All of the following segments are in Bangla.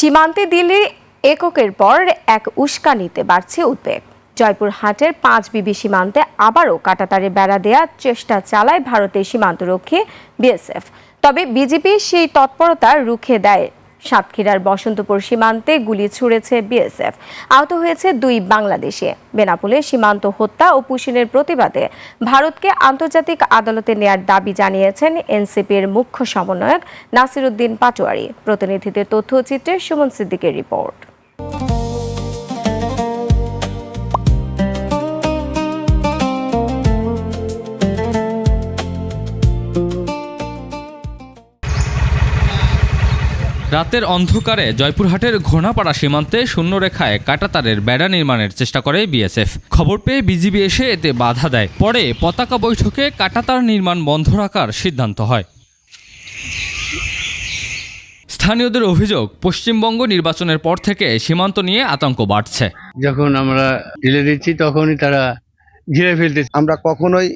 সীমান্তে দিল্লির এককের পর এক উস্কানিতে বাড়ছে উদ্বেগ। জয়পুরহাটের 5 বিবি সীমান্তে আবারও কাঁটাতারে বেড়া দেওয়ার চেষ্টা চালায় ভারতের সীমান্তরক্ষী বিএসএফ। তবে বিজিবি সেই তৎপরতা রুখে দেয়। সাতক্ষীরার বসন্তপুর সীমান্তে গুলি ছুড়েছে বিএসএফ। আহত হয়েছে 2 বাংলাদেশি। বেনাপোলে সীমান্ত হত্যা ও পুশিনের প্রতিবাদে ভারতকে আন্তর্জাতিক আদালতে নেয়ার দাবি জানিয়েছেন এনসিপির মুখ্য সমন্বয়ক নাসিরউদ্দিন পাটোয়ারি। প্রতিনিধিদের তথ্যচিত্রে সুমন সিদ্দিকের রিপোর্ট। রাতের অন্ধকারে জয়পুরহাটের ঘোনাপাড়া সীমান্তে শূন্যরেখায় কাঁটাতারের বেড়া নির্মাণের চেষ্টা করে বিএসএফ। খবর পেয়ে বিজিবি এসে এতে বাধা দেয়। পরে পতাকা বৈঠকে কাঁটাতার নির্মাণ বন্ধ রাখার সিদ্ধান্ত হয়। স্থানীয়দের অভিযোগ, পশ্চিমবঙ্গ নির্বাচনের পর থেকে সীমান্ত নিয়ে আতঙ্ক বাড়ছে। যখন আমরা ঢিলে দিচ্ছি তখনই তারা ঘিরে ফেলতেছে। আমরা কখনোই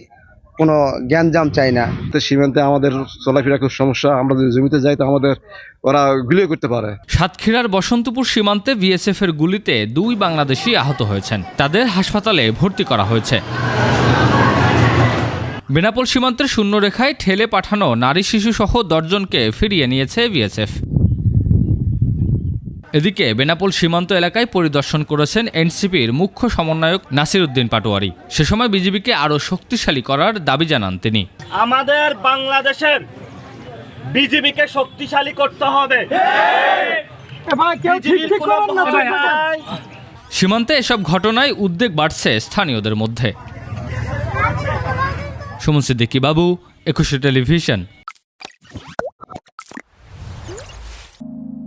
কোনো জ্ঞানজাম চাই না। তো সীমান্তে আমাদের চলাফেরা খুব সমস্যা। আমরা যদি জমিতে যাই তো আমাদের ওরা গুলিও করতে পারে। সাতক্ষীরার বসন্তপুর সীমান্তে বিএসএফ এর গুলিতে 2 বাংলাদেশি আহত হয়েছেন। তাদের হাসপাতালে ভর্তি করা হয়েছে। বেনাপোল সীমান্তের শূন্যরেখায় ঠেলে পাঠানো নারী শিশু সহ 10 জনকে ফিরিয়ে নিয়েছে বিএসএফ। এদিকে বেনাপোল সীমান্ত এলাকায় পরিদর্শন করেছেন এনসিপির মুখ্য সমন্বয়ক নাসিরউদ্দিন পাটোয়ারি। সে সময় বিজিবিকে আরও শক্তিশালী করার দাবি জানান তিনি। আমাদের বাংলাদেশের বিজিবিকে শক্তিশালী করতে হবে। সীমান্তে এসব ঘটনায় উদ্বেগ বাড়ছে স্থানীয়দের মধ্যে। সুমন সিদ্দিকী বাবু, 21 টেলিভিশন।